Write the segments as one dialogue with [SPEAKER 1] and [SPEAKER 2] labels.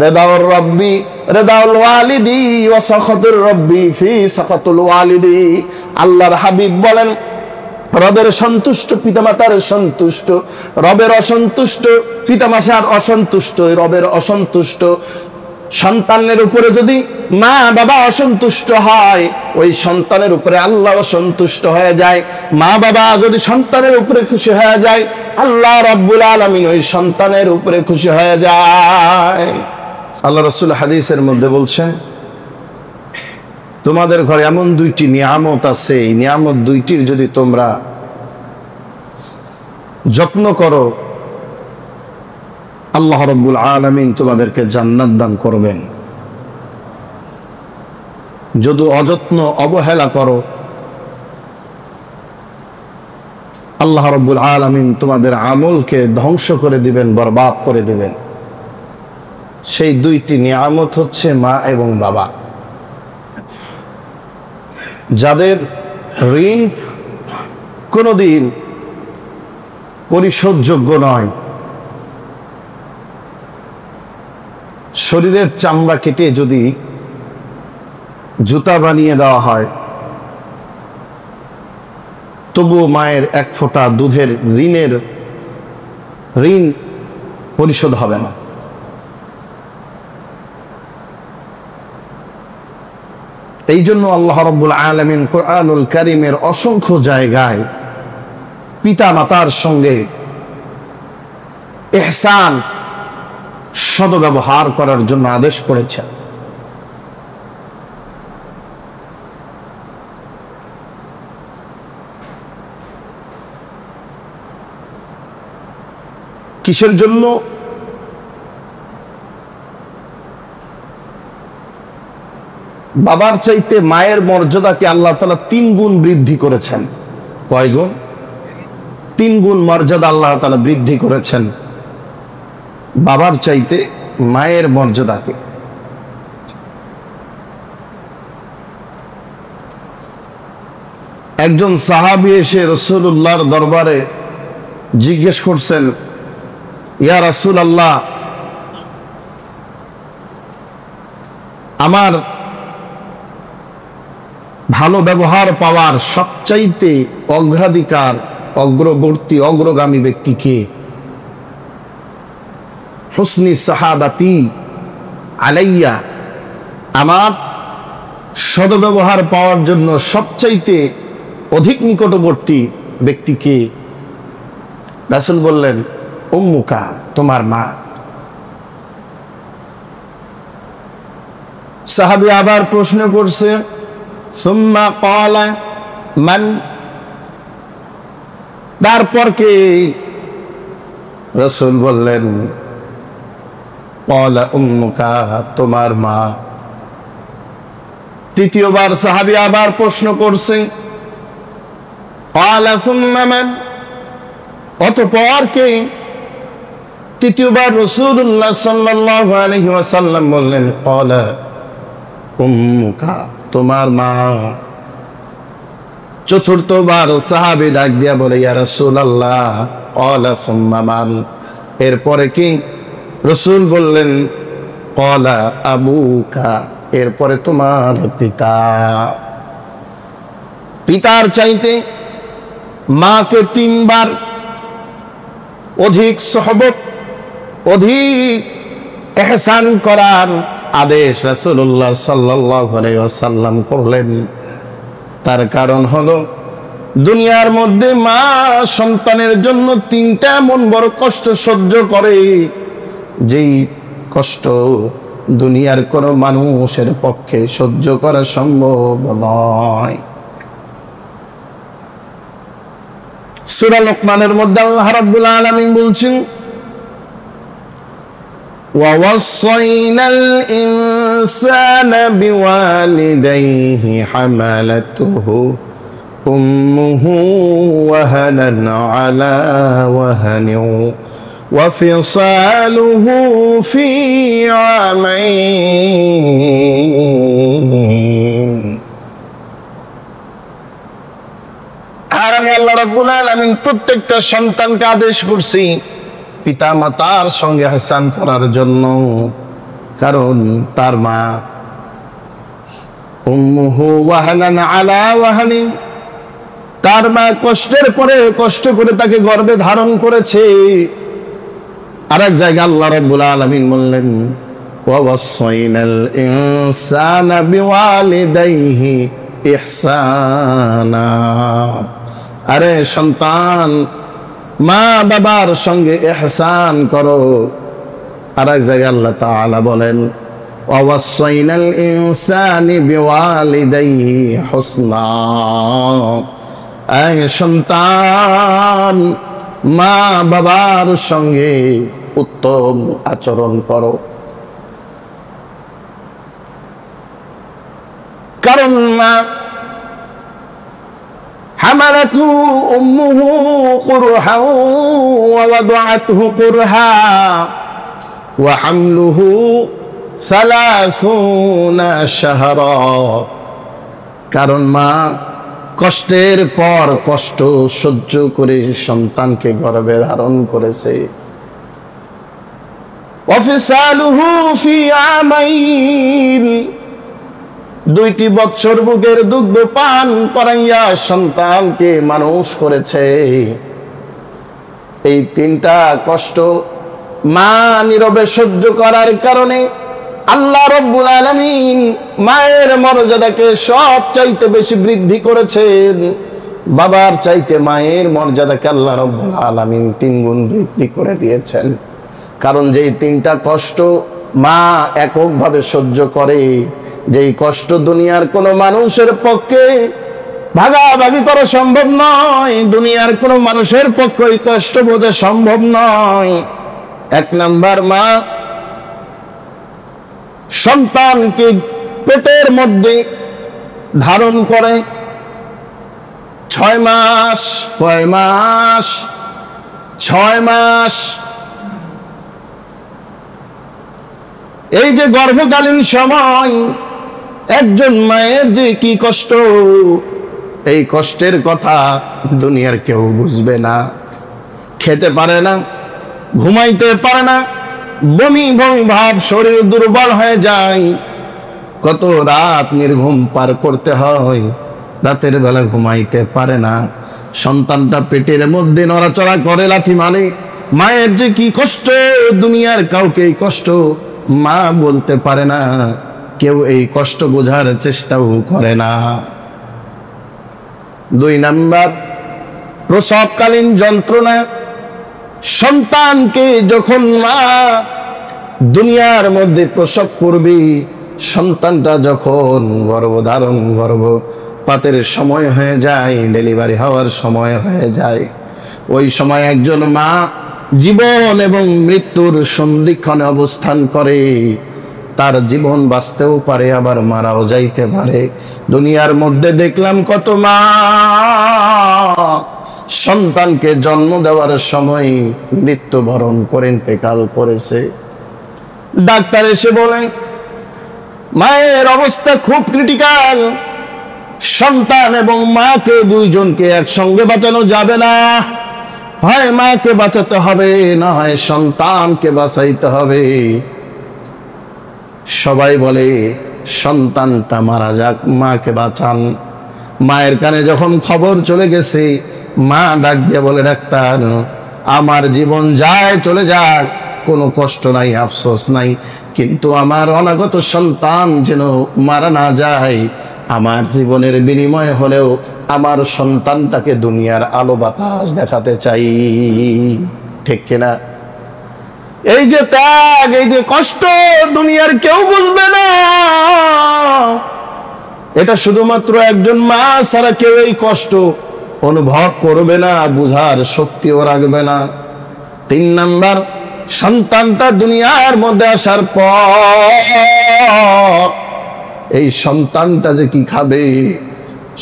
[SPEAKER 1] রেদাউর রব্বি রেদাউল ওয়ালিদি ওয়া সাখাতুর রব্বি ফি সাখাতুল ওয়ালিদি। আল্লাহর হাবিব বলেন, রবের সন্তুষ্ট পিতামাতার সন্তুষ্ট, রবের অসন্তুষ্ট পিতামাতার অসন্তুষ্ট, রবের অসন্তুষ্ট সন্তানের উপরে যদি মা বাবা অসন্তুষ্ট হয়, ওই সন্তানের উপরে আল্লাহ অসন্তুষ্ট হয়ে যায়। মা বাবা যদি সন্তানের উপরে খুশি হয়ে যায়, আল্লাহ রাব্বুল আলামিন ওই সন্তানের উপরে খুশি হয়ে যায়। আল্লাহ রাসূল হাদিসের মধ্যে বলছেন, তোমাদের ঘরে এমন দুইটি নিয়ামত আছে, এই নিয়ামত দুইটির যদি তোমরা যত্ন করো, আল্লাহ রাব্বুল আলামিন তোমাদেরকে জান্নাত দান করবেন। যদি অযত্ন অবহেলা করো, আল্লাহ রাব্বুল আলামিন তোমাদের আমলকে ধ্বংস করে দিবেন, বরবাদ করে দিবেন। সেই দুইটি নিয়ামত হচ্ছে মা এবং বাবা। যাদের ঋণ কোনোদিন পরিশোধযোগ্য নয়, শরীরের চামড়া কেটে যদি জুতা বানিয়ে দেওয়া হয়, তবুও মায়ের এক ফোঁটা দুধের ঋণ পরিশোধ হবে না। এই জন্য আল্লাহ রাব্বুল আলামিন কুরআনুল কারীমের অসংখ্য জায়গায় পিতা মাতার সঙ্গে ইহসান, সদ্ব্যবহার করার জন্য আদেশ করেছেন। কিসের জন্য? বাবার চাইতে মায়ের মর্যাদাকে আল্লাহ তাআলা 3 গুণ বৃদ্ধি করেছেন। কয় গুণ? 3 গুণ মর্যাদা আল্লাহ তাআলা বৃদ্ধি করেছেন বাবার চাইতে মায়ের মর্যাদাকে। একজন সাহাবী এসে রাসূলুল্লাহর দরবারে জিজ্ঞেস করছেন, ইয়া রাসূলুল্লাহ, আমার ভালো ব্যবহার পাওয়ার সবচাইতে অগ্রাধিকার, অগ্রবর্তী, অগ্রগামী ব্যক্তি কে? হুসনি সাহাবাতি আলাইয়া, আমার সদ্ব্যবহার পাওয়ার জন্য সবচাইতে অধিক নিকটবর্তী ব্যক্তি কে? রাসূল বললেন, উম্মুকা, তোমার মা। সাহাবী আবার প্রশ্ন করছে, সুম্মা ক্বালা মান, তারপর কে? রাসূল বললেন, ক্বালা উম্মুকা, তোমার মা। তৃতীয়বার সাহাবী আবার প্রশ্ন করছে, ক্বালা সুম্মা মান, অতঃপর কে? তৃতীয়বার রাসূলুল্লাহ সাল্লাল্লাহু আলাইহি ওয়াসাল্লাম বললেন, ক্বালা উম্মুকা, তোমার মা। চতুর্থবার সাহাবী ডাক দিয়া বলে, ইয়া রাসূলুল্লাহ, ক্বালা সুম্মা মান, এরপরে কি? রাসূল বললেন, ক্বালা আবুকা, এরপরে তোমার পিতা। পিতার চাইতে মাকে 3 বার অধিক সহবত, অধিক ইহসান করার আদেশ রাসূলুল্লাহ সাল্লাল্লাহু আলাইহি ওয়াসাল্লাম করলেন। তার কারণ হলো, দুনিয়ার মধ্যে মা সন্তানের জন্য 3টা এমন বড় কষ্ট সহ্য করে, যেই কষ্ট দুনিয়ার কোনো মানুষের পক্ষে সহ্য করা সম্ভব নয়। সূরা লোকমানের মধ্যে আল্লাহ রাব্বুল আলামিন বলছেন, وَوَصَّيْنَا الْإِنسَانَ بِوَالِدَيْهِ حَمَلَتْهُ أُمُّهُ وَهَنًا عَلَى وَهَنٍ وَفِصَالُهُ فِي عَامَيْنِ। আর আমি আল্লাহ রাব্বুল আলামিন প্রত্যেকটা সন্তানকে আদেশ করছি পিতা মাতার সঙ্গে ইহসান করার জন্য। কারণ তার মা উম্মুহু ওয়াহানান আলা ওয়াহানি, তার মা কষ্টের পরে কষ্ট করে তাকে গর্ভে ধারণ করেছে। আরেক জায়গায় আল্লাহ রাব্বুল আলামিন বললেন ওয়া ওয়াসাইনাল ইনসানা বিওয়ালিদাইহি ইহসানা, আরে সন্তান মা বাবার সঙ্গে ইহসান করো। আরেক জায়গায় আল্লাহ তাআলা বলেন ওয়া ওয়াসাইনাল ইনসানি বিওয়ালিদাইহি হুসনা, এই সন্তান মা বাবার সঙ্গে উত্তম আচরণ করো। কারণ মা হামালাতু উম্মুহু কুরহা ওয়া ওয়াদাআতহু কুরহা ওয়া হামলুহু 30 শাহরা, কারণ মা কষ্টের পর কষ্ট সহ্য করে সন্তানকে গর্ভে ধারণ করেছে। ওয়াফিসালুহু ফি আমাইন, 2 বছর বুকের দুগ্ধ পান করাইয়া সন্তানকে মানুষ করেছে। এই 3টা কষ্ট মা নীরবে সহ্য করার কারণে আল্লাহ রাব্বুল আলামিন মায়ের মর্যাদাকে সবচাইতে বেশি বৃদ্ধি করেছেন। বাবার চাইতে মায়ের মর্যাদাকে আল্লাহ রাব্বুল আলামিন 3 গুণ বৃদ্ধি করে দিয়েছেন। কারণ যেই 3টা কষ্ট মা এককভাবে সহ্য করে, যেই কষ্ট দুনিয়ার কোনো মানুষের পক্ষে ভাগাভাগি করা সম্ভব নয়, দুনিয়ার কোনো মানুষের পক্ষে এই কষ্ট বোঝা সম্ভব নয়। 1 নাম্বার, মা সন্তানকে পেটের মধ্যে ধারণ করে 6 মাস। কয় মাস? 6 মাস। এই যে গর্ভকালীন সময় একজন মায়ের যে কি কষ্ট, এই কষ্টের কথা দুনিয়ার কেউ বুঝবে না। খেতে পারে না, ঘুমাইতে পারে না, বমি বমি ভাব, শরীর দুর্বল হয়ে যায়। কত রাত নির্ঘুম পার করতে হয়, রাতের বেলা ঘুমাইতে পারে না। সন্তানটা পেটের মধ্যে নড়াচড়া করে, লাথি মারে। মায়ের যে কি কষ্ট, দুনিয়ার কাউকে এই কষ্ট মা বলতে পারে না, কেউ এই কষ্ট বোঝার চেষ্টাও করে না। 2 নাম্বার, প্রসবকালীন যন্ত্রণা। সন্তানকে যখন মা দুনিয়ার মধ্যে প্রসব করবে, সন্তানটা যখন গর্ভপাতের সময় হয়ে যায়, ডেলিভারি হওয়ার সময় হয়ে যায়, ওই সময় একজন মা জীবন এবং মৃত্যুর সন্ধিক্ষণে অবস্থান করে। তার জীবন বাঁচতেও পারে, আবার মারাও যাইতে পারে। দুনিয়ার মধ্যে দেখলাম কত মা সন্তানকে জন্ম দেওয়ার সময় মৃত্যুবরণ করে ইন্তেকাল করেছে। ডাক্তার এসে বলেন মায়ের অবস্থা খুব ক্রিটিক্যাল, সন্তান এবং মাকে 2 জনকে একসঙ্গে বাঁচানো যাবে না। হয় মাকে বাঁচাতে হবে, না হয় সন্তানকে বাঁচাইতে হবে। সবাই বলে সন্তানটা মারা যাক, মাকে বাঁচান। মায়ের কানে যখন খবর চলে গেছে, মা ডাক দিয়ে বলে ডাক্তার আমার জীবন যায় চলে যাক, কোনো কষ্ট নাই, আফসোস নাই, কিন্তু আমার অনাগত সন্তান যেন মারা না যায়। আমার জীবনের বিনিময় হলেও আমার সন্তানটাকে দুনিয়ার আলো বাতাস দেখাতে চাই। ঠিক কিনা? এই যে ত্যাগ, এই যে কষ্ট দুনিয়ার কেউ বুঝবে না। এটা শুধুমাত্র একজন মা ছাড়া কেউ এই কষ্ট অনুভব করবে না, বুঝার শক্তিও রাখবে না। 3 নাম্বার, সন্তানটা দুনিয়ার মধ্যে আসার পর এই সন্তানটা যে কি খাবে,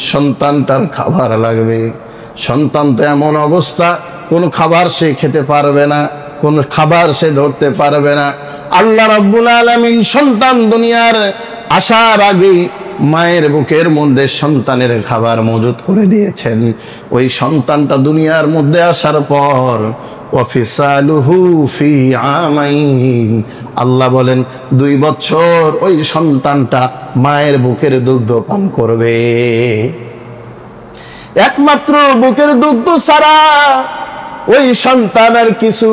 [SPEAKER 1] সন্তানটার খাবার লাগবে। সন্তান তো এমন অবস্থা, কোনো খাবার সে খেতে পারবে না, কোনো খাবার সে ধরতে পারবে না। আল্লাহ রাব্বুল আলামিন সন্তান দুনিয়ার আসার আগে মায়ের বুকের মধ্যে সন্তানের খাবার মজুদ করে দিয়েছেন। ওই সন্তানটা দুনিয়ার মধ্যে আসার পর ওয়াফিসালুহু ফি আমাইন, আল্লাহ বলেন 2 বছর ওই সন্তানটা মায়ের বুকের দুগ্ধ পান করবে। একমাত্র বুকের দুগ্ধ ছাড়া ওই সন্তানের কিছু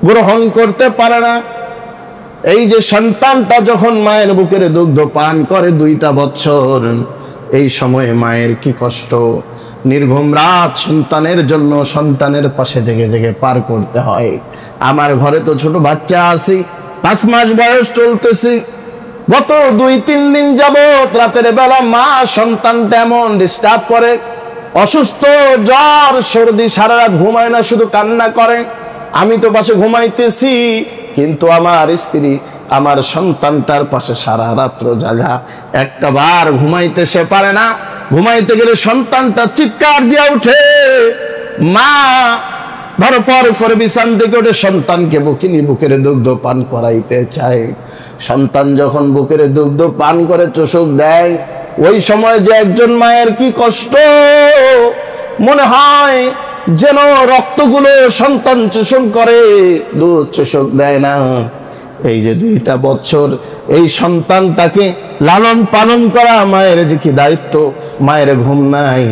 [SPEAKER 1] গ্রহণ করতে পারে না। এই যে সন্তানটা যখন মায়ের বুকের দুগ্ধ পান করে 2টা বছর, এই সময়ে মায়ের কি কষ্ট, নির্ঘুম রাত সন্তানের জন্য সন্তানের পাশে জেগে জেগে পার করতে হয়। আমার ঘরে তো ছোট বাচ্চা আছে, 5 মাস বয়স চলতেছে। গত 2-3 দিন যাবত রাতের বেলা মা সন্তানটা এমন ডিস্টার্ব করে, অসুস্থ, জ্বর সর্দি, সারা রাত ঘুমায় না, শুধু কান্না করে। আমি তো পাশে ঘুমাইতেছি, কিন্তু আমার স্ত্রী আমার সন্তানটার পাশে সারা রাত্র জাগা, একটা বার ঘুমাইতে সে পারে না। ঘুমাইতে গেলে সন্তানটা চিৎকার দিয়া উঠে, মা ধরো পর করে বিছান থেকে উঠে সন্তানকে বুকের দুগ্ধ পান করাইতে চায়। সন্তান যখন বুকের দুগ্ধ পান করে চোষক দেয়, ওই সময় যে একজন মায়ের কি কষ্ট, মনে হয় যেন রক্তগুলো সন্তান চোষণ করে, দুধ চোষক দেয় না। এই যে 2টা বছর এই সন্তানটাকে লালন পালন করা মায়ের যে কি দায়িত্ব। মায়ের ঘুম নাই,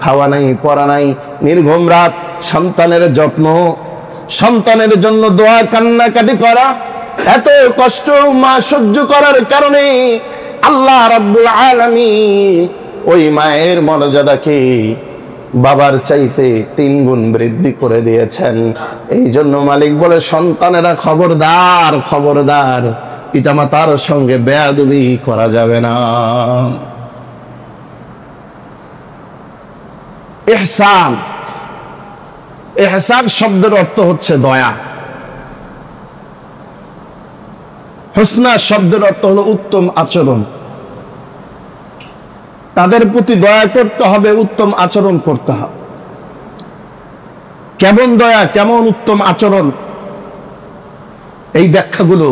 [SPEAKER 1] খাওয়া নাই, পড়া নাই, নির্ঘুম রাত সন্তানের যত্ন, সন্তানের জন্য দোয়া কান্নাকাটি করা, এত কষ্ট মা সহ্য করার কারণে আল্লাহ রাব্বুল আলামিন ওই মায়ের মর্যাদাকে বাবার চাইতে 3 গুণ বৃদ্ধি করে দিয়েছেন। এই জন্য মালিক বলে, সন্তানেরা খবরদার, খবরদার, পিতামাতার সঙ্গে বেয়াদবি করা যাবে না। ইহসান, ইহসান শব্দের অর্থ হচ্ছে দয়া। হুসনা শব্দের অর্থ হলো উত্তম আচরণ। তাদের প্রতি দয়া করতে হবে, উত্তম আচরণ করতে হবে। কেমন দয়া, কেমন উত্তম আচরণ, এই ব্যাখ্যাগুলো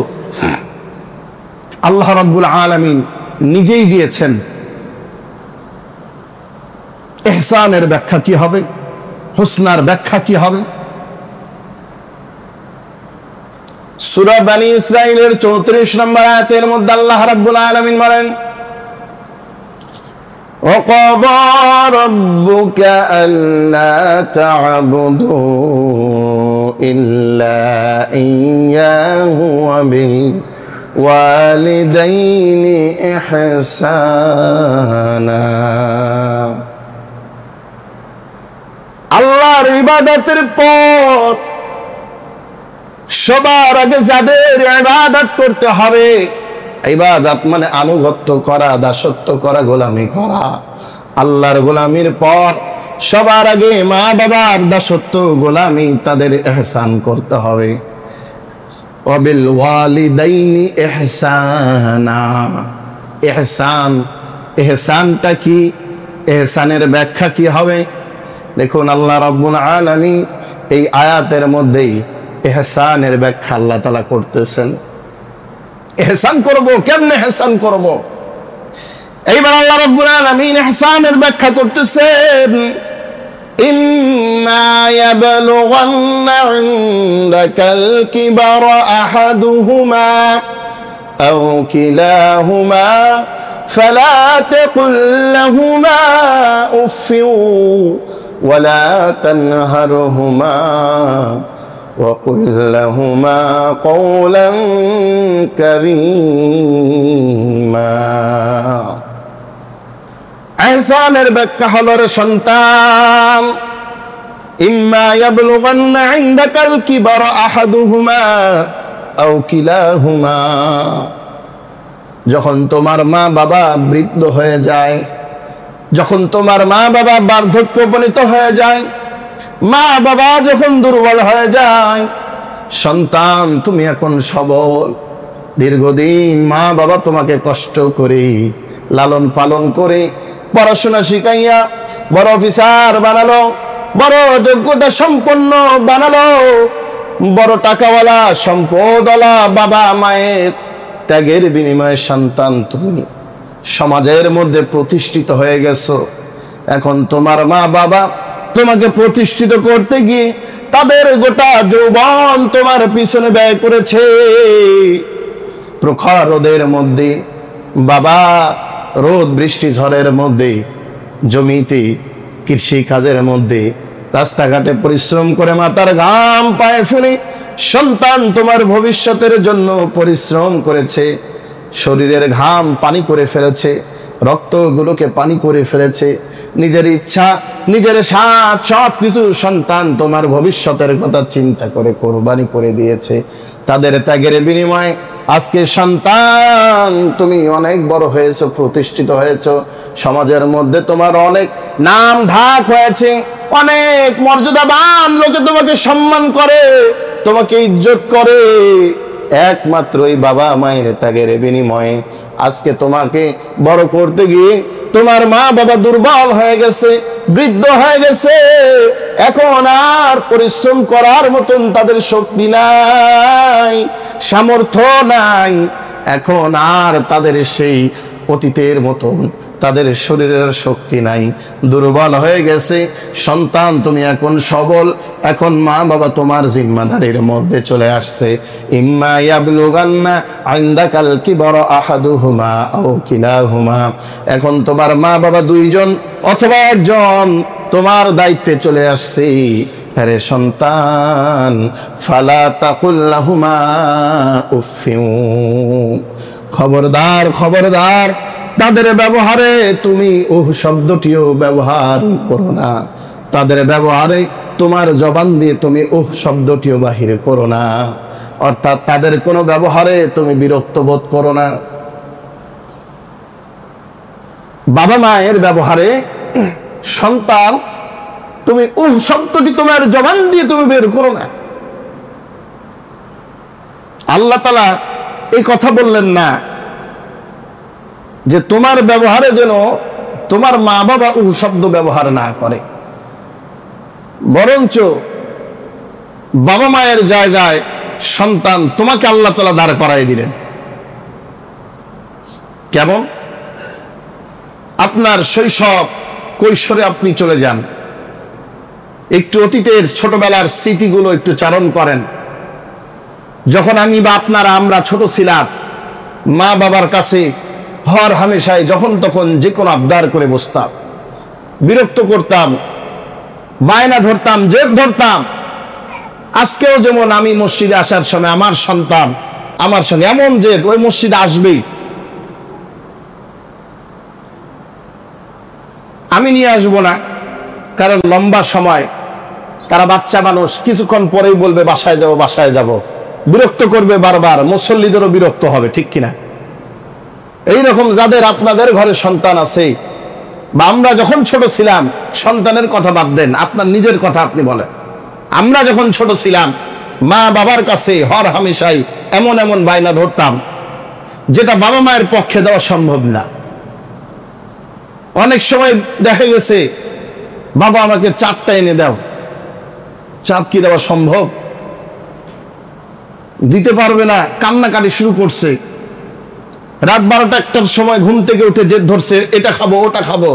[SPEAKER 1] আল্লাহ রাব্বুল আলামিন নিজেই দিয়েছেন। ইহসানের ব্যাখ্যা কি হবে, হুসনার ব্যাখ্যা কি হবে? সূরা বনী ইসরাঈলের 34 নম্বর আয়াতের মধ্যে আল্লাহ রাব্বুল আলামিন বলেন, وَقَضَى رَبُّكَ أَلَّا تَعْبُدُوا إِلَّا إِيَّاهُ وَبِالْوَالِدَيْنِ إِحْسَانًا। আল্লাহর ইবাদতের পর সবার আগে যাদের ইবাদত করতে হবে, ইবাদত মানে আনুগত্য করা, দাসত্ব করা, গোলামি করা। আল্লাহর গোলামির পর সবার আগে মা বাবার দাসত্ব, গোলামি, তাদের ইহসান করতে হবে। ওয়াবিল ওয়ালিদাইনি ইহসানা। ইহসান, ইহসানটা কি, ইহসানের ব্যাখ্যা কি হবে? দেখুন আল্লাহ রাব্বুল আলামিন এই আয়াতের মধ্যেই ইহসানের ব্যাখ্যা আল্লাহ তাআলা করতেছেন। ইহসান করব, কেমনে ইহসান করব? এইবার আল্লাহ রাব্বুল আলামিন ইহসানের ব্যাখ্যা করতেছেন, ইম্মা ইয়াবলুগান্না ইনদাকাল কিবারা আহাদুহুমা আও কিলাহুমা ফালা তাকুল লাহুমা উফফিন ওয়ালা তানহারহুমা وَقُلْ لَهُمَا قَوْلًا كَرِيمًا। ইহসানের ব্যাখ্যা হলো, রে সন্তান, ইম্মা ইয়াবলুগান্না ইনদাকাল কিবারা আহাদুহুমা আও কিলাহুমা, যখন তোমার মা বাবা বৃদ্ধ হয়ে যায়, যখন তোমার মা বাবা বার্ধক্য উপনীত হয়ে যায়, মা বাবা যখন দুর্বল হয়ে যায়, সন্তান তুমি এখন সবল, দীর্ঘদিন মা বাবা তোমাকে কষ্ট করে লালন পালন করে পড়াশোনা শিখাইয়া বড় অফিসার বানালো, বড় যোগ্যতা সম্পন্ন বানালো, বড় টাকাওয়ালা সম্পদওয়ালা বাবা মায়ের ত্যাগের বিনিময়ে সন্তান তুমি সমাজের মধ্যে প্রতিষ্ঠিত হয়ে গেছো। এখন তোমার মা বাবা তোমাকে প্রতিষ্ঠিত করতে গিয়ে তাদের গোটা যৌবন তোমার পিছনে ব্যয় করেছে। প্রখর রোদের মধ্যে, বাবা রোদ বৃষ্টি ঝড়ের মধ্যে, জমিতে কৃষি কাজের মধ্যে, রাস্তাঘাটে পরিশ্রম করে মাথার ঘাম পায়ে ফেলে সন্তান তোমার ভবিষ্যতের জন্য পরিশ্রম করেছে। শরীরের ঘাম পানি করে ফেলেছে, রক্তগুলোকে পানি করে ফেলেছে। নিজের ইচ্ছা, নিজের স্বাদ সব কিছু সন্তান তোমার ভবিষ্যতের কথা চিন্তা করে কোরবানি করে দিয়েছে। তাদের ত্যাগের বিনিময়ে আজকে সন্তান তুমি অনেক বড় হয়েছো, প্রতিষ্ঠিত হয়েছো। সমাজের মধ্যে তোমার অনেক নাম ঢাক হয়েছে, অনেক মর্যাদাবান লোকে তোমাকে সম্মান করে, তোমাকে ইজ্জত করে। একমাত্র এই বাবা মায়ের ত্যাগের বিনিময়ে আজকে তোমাকে বড় করতে গিয়ে তোমার মা বাবা দুর্বল হয়ে গেছে, বৃদ্ধ হয়ে গেছে। এখন আর পরিশ্রম করার মতন তাদের শক্তি নাই, সামর্থ্য নাই। এখন আর তাদের সেই অতীতের মতন তাদের শরীরের শক্তি নাই, দুর্বল হয়ে গেছে। সন্তান তুমি এখন সবল, এখন মা বাবা তোমার জিম্মাদারির মধ্যে চলে আসছে। ইম্মা ইয়াবলুগান্না ইনদাকাল কিবরা আহাদুহুমা আও কিলাহুমা, এখন তোমার মা বাবা দুইজন অথবা একজন তোমার দায়িত্বে চলে আসছে। আরে সন্তান, ফালা তাকুল লাহুমা উফিউ, খবরদার খবরদার, তাদের ব্যবহারে তুমি ওহ শব্দটিও ব্যবহার করো না। তাদের ব্যবহারে তোমার জবান দিয়ে তুমি ওহ শব্দটিও বাহির করো না। অর্থাৎ তাদের কোনো ব্যবহারে তুমি বিরক্ত বোধ করো না। বাবা মায়ের ব্যবহারে সন্তান তুমি ওহ শব্দটি তোমার জবান দিয়ে তুমি বের করো না। আল্লাহ তাআলা এই কথা বললেন না যে তোমার ব্যবহারে যেন তোমার মা বাবা উ শব্দ ব্যবহার না করে, বরঞ্চ বাবা মায়ের জায়গায় সন্তান তোমাকে আল্লাহ তাআলা দাঁড় করাই দিলেন। কেমন? আপনার শৈশব কৈশোরে আপনি চলে যান, একটু অতীতের ছোটবেলার স্মৃতিগুলো একটু চারণ করেন। যখন আমি বা আপনারা আমরা ছোট ছিলাম, মা বাবার কাছে হর হামেশায় যখন তখন যে কোনো আবদার করে বসতাম, বিরক্ত করতাম, বায়না ধরতাম, জেদ ধরতাম। আজকেও যেমন আমি মসজিদে আসার সময় আমার সন্তান আমার সঙ্গে এমন জেদ, ওই মসজিদে আসবেই, আমি নিয়ে আসবো না, কারণ লম্বা সময় তারা বাচ্চা মানুষ, কিছুক্ষণ পরেই বলবে বাসায় যাবো বাসায় যাবো, বিরক্ত করবে বারবার, মুসল্লিদেরও বিরক্ত হবে, ঠিক কিনা? এইরকম যাদের আপনাদের ঘরে সন্তান আছে, বা আমরা যখন ছোট ছিলাম, সন্তানের কথা বাদ দেন, আপনার নিজের কথা আপনি বলেন। আমরা যখন ছোট ছিলাম মা বাবার কাছে হর হামেশাই এমন এমন বায়না ধরতাম যেটা বাবা মায়ের পক্ষে দেওয়া সম্ভব না। অনেক সময় দেখা গেছে বাবা আমাকে চাঁদটা এনে দাও, চাঁদ কি দেওয়া সম্ভব? দিতে পারবে না, কান্নাকাটি শুরু করছে। রাত 12টা 1টার সময় ঘুম থেকে উঠে জেদ ধরছে, এটা খাবো ওটা খাবো,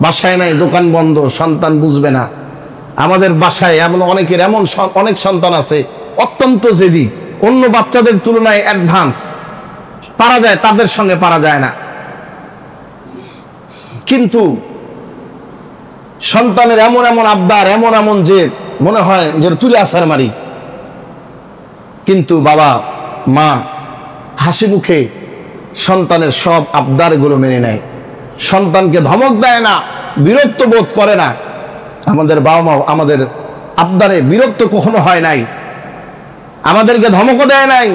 [SPEAKER 1] বাসায় নাই, দোকান বন্ধ, সন্তান বুঝবে না। আমাদের বাসায় এমন অনেকের এমন অনেক সন্তান আছে অত্যন্ত জেদি, অন্য বাচ্চাদের তুলনায় অ্যাডভান্স, পারা যায় তাদের সঙ্গে পারা যায় না। কিন্তু সন্তানের এমন এমন আবদার, এমন এমন জেদ, মনে হয় যে তুলে আসার মারি। কিন্তু বাবা মা হাসি মুখে সন্তানের সব আবদারগুলো মেনে নেয়, সন্তানকে ধমক দেয় না, বিরক্ত বোধ করে না। আমাদের বাবা মা আমাদের আবদারে বিরক্ত কখনো হয় নাই, আমাদেরকে ধমকও দেয় নাই,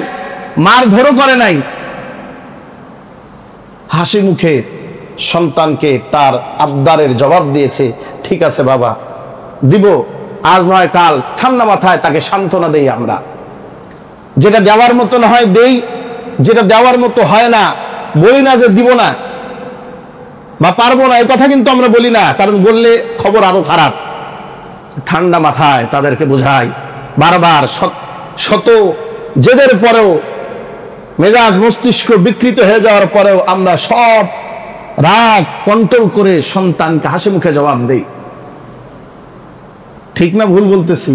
[SPEAKER 1] মারধরও করে নাই। হাসি মুখে সন্তানকে তার আবদারের জবাব দিয়েছে, ঠিক আছে বাবা দিব, আজ নয় কাল, ঠান্ডা মাথায় তাকে সান্ত্বনা দেই। আমরা যেটা দেওয়ার মতো না হয় দেই, যেটা দেওয়ার মতো হয় না বলি না যে দিব না বা পারবো না, এই কথা কিন্তু আমরা বলি না, কারণ বললে খবর আরো খারাপ। ঠান্ডা মাথায় তাদেরকে বোঝাই, বারবার শত জেদের পরেও, মেজাজ মস্তিষ্ক বিকৃত হয়ে যাওয়ার পরেও আমরা সব রাগ কন্ট্রোল করে সন্তানকে হাসি মুখে জবাব দেই। ঠিক না ভুল বলতেছি?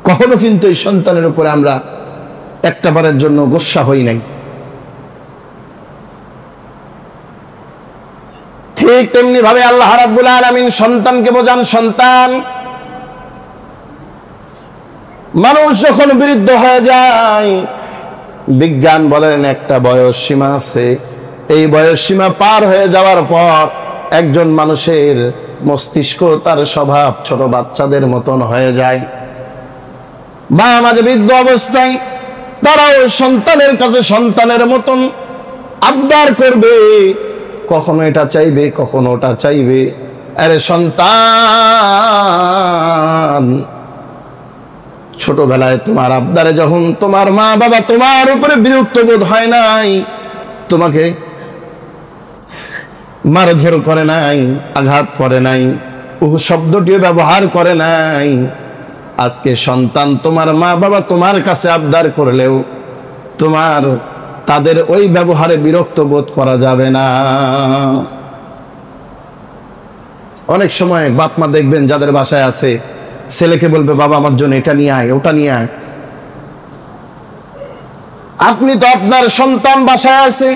[SPEAKER 1] কখনো কিন্তু এই সন্তানের উপরে আমরা একটা বারের জন্য গোসা হই নাই। ঠিক তেমনি ভাবে আল্লাহ রাব্বুল আলামিন সন্তানকে বোঝান, সন্তান মানুষ যখন বৃদ্ধ হয়ে যায়, বিজ্ঞান বলেন একটা বয়স সীমা আছে, এই বয়স সীমা পার হয়ে যাওয়ার পর একজন মানুষের মস্তিষ্ক তার স্বভাব ছোট বাচ্চাদের মতন হয়ে যায়। মা মাঝে বৃদ্ধ অবস্থায় তারাও সন্তানের কাছে সন্তানের মতন আবদার করবে, কখনো এটা চাইবে কখনো ওটা চাইবে। আরে সন্তান, ছোটবেলায় তোমার আবদারে যখন তোমার মা বাবা তোমার উপরে বিরক্ত বোধ হয় নাই, তোমাকে মারধর করে নাই, আঘাত করে নাই, শব্দটিও ব্যবহার করে নাই, আজকে সন্তান তোমার মা বাবা তোমার কাছে আবদার করলেও তোমার তাদের ওই ব্যবহারে বিরক্ত বোধ করা যাবে না। অনেক সময় বাপ মা দেখবেন যাদের বাসায় আছে, ছেলেকে বলবে বাবা আমার জন্য এটা নিয়ে আয় ওটা নিয়ে আয়। আপনি তো আপনার সন্তান বাসায় আছে,